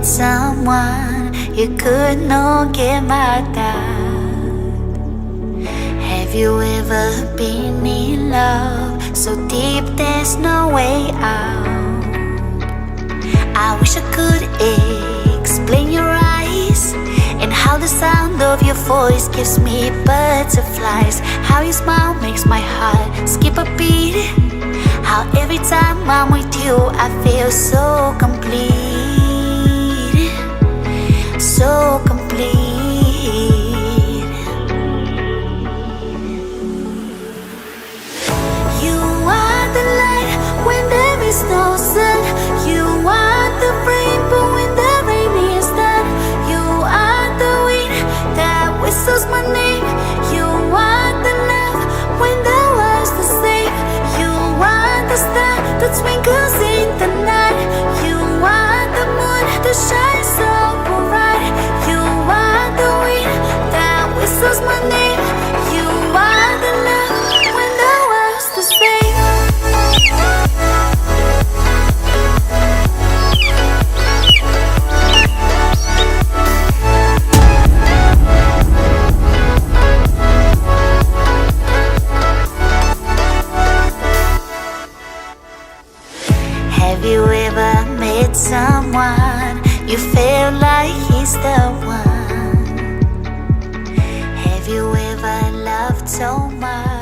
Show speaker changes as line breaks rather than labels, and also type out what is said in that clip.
someone you could not get mad at? Have you ever been in love so deep there's no way out? I wish I could explain your eyes and how the sound of your voice gives me butterflies. How your smile makes my heart skip a beat. How every time I'm with you I feel so complete. So complete. You are the light when there is no sun. You are the rainbow when the rain is done. You are the wind that whistles my name. You are the love when the world's the same. You are the star that twinkles in the night. You are the moon that shines so bright. You are the wind that whistles my name. You are the love when the world's the same. Have you ever met someone you feel like he's the one? Have you ever loved so much